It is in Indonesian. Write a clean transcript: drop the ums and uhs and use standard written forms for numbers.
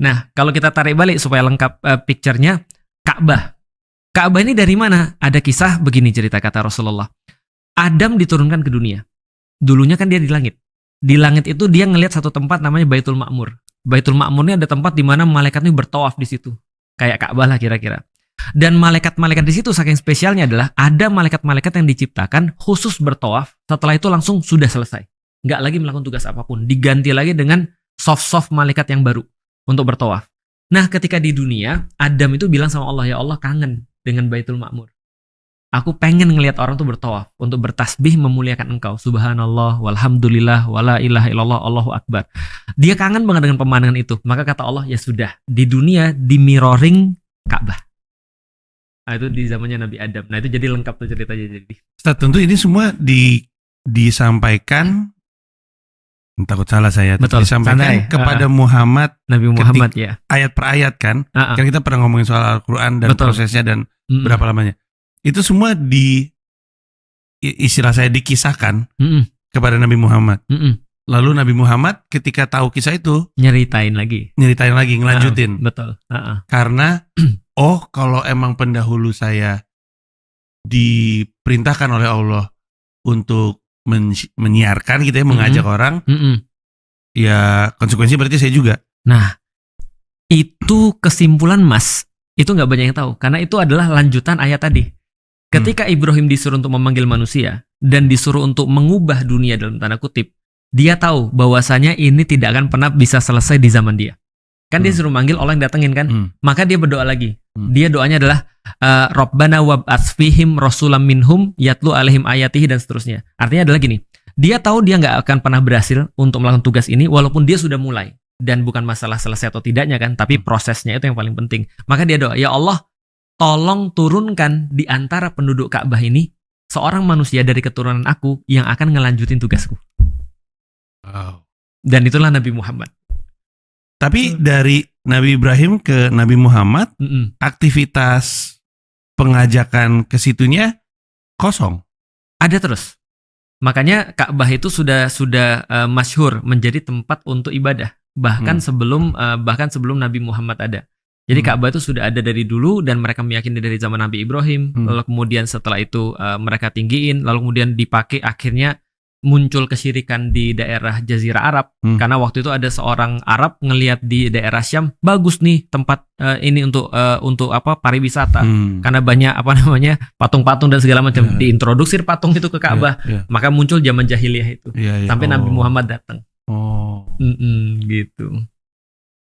Nah, kalau kita tarik balik supaya lengkap picture-nya, Ka'bah. Ka'bah ini dari mana? Ada kisah begini cerita kata Rasulullah. Adam diturunkan ke dunia. Dulunya kan dia di langit. Di langit itu dia ngelihat satu tempat namanya Baitul Ma'mur. Baitul Ma'mur ini ada tempat di mana malaikat ini bertawaf di situ. Kayak Ka'bah lah kira-kira. Dan malaikat-malaikat di situ saking spesialnya adalah ada malaikat-malaikat yang diciptakan khusus bertawaf. Setelah itu langsung sudah selesai. Nggak lagi melakukan tugas apapun. Diganti lagi dengan soft-soft malaikat yang baru untuk bertawaf. Nah, ketika di dunia, Adam itu bilang sama Allah, ya Allah kangen dengan Baitul Ma'mur. Aku pengen ngelihat orang tuh bertawaf untuk bertasbih memuliakan Engkau. Subhanallah, walhamdulillah, wala ilaha illallah, Allahu akbar. Dia kangen banget dengan pemandangan itu. Maka kata Allah, ya sudah, di dunia di mirroring Ka'bah. Nah, itu di zamannya Nabi Adam. Nah, itu jadi lengkap tuh ceritanya jadi. Ustaz, tentu ini semua disampaikan, takut salah saya, Betul, disampaikan kepada Muhammad, Nabi Muhammad ya. Ayat per ayat kan. Kan kita pernah ngomongin soal Al-Quran dan Betul. prosesnya dan berapa lamanya. Itu semua istilah saya dikisahkan kepada Nabi Muhammad. Lalu Nabi Muhammad ketika tahu kisah itu nyeritain lagi, ngelanjutin. Betul. Karena kalau emang pendahulu saya diperintahkan oleh Allah untuk menyiarkan gitu ya, mengajak orang, ya konsekuensi berarti saya juga. Nah, itu kesimpulan Mas, itu nggak banyak yang tahu, karena itu adalah lanjutan ayat tadi. Ketika Ibrahim disuruh untuk memanggil manusia dan disuruh untuk mengubah dunia dalam tanda kutip, dia tahu bahwasanya ini tidak akan pernah bisa selesai di zaman dia. Kan dia suruh manggil, Allah yang datengin kan, maka dia berdoa lagi. Dia doanya adalah Rabbana wab'ats fihim rasulam minhum yatlu alaihim ayatihi dan seterusnya. Artinya adalah gini, dia tahu dia nggak akan pernah berhasil untuk melakukan tugas ini walaupun dia sudah mulai. Dan bukan masalah selesai atau tidaknya kan, tapi prosesnya itu yang paling penting. Maka dia doa, ya Allah, tolong turunkan di antara penduduk Ka'bah ini seorang manusia dari keturunan aku yang akan ngelanjutin tugasku. Wow. Dan itulah Nabi Muhammad. Tapi dari Nabi Ibrahim ke Nabi Muhammad, aktivitas pengajakan ke situnya kosong. Ada terus. Makanya Ka'bah itu sudah masyhur menjadi tempat untuk ibadah. Bahkan sebelum Nabi Muhammad ada. Jadi Ka'bah itu sudah ada dari dulu dan mereka meyakini dari zaman Nabi Ibrahim. Lalu kemudian setelah itu mereka tinggiin, lalu kemudian dipakai, akhirnya muncul kesyirikan di daerah Jazirah Arab. Karena waktu itu ada seorang Arab ngelihat di daerah Syam, bagus nih tempat ini untuk pariwisata. Karena banyak patung-patung dan segala macam. Diintroduksi patung itu ke Ka'bah. Maka muncul zaman jahiliyah itu. Sampai Nabi Muhammad datang. Gitu.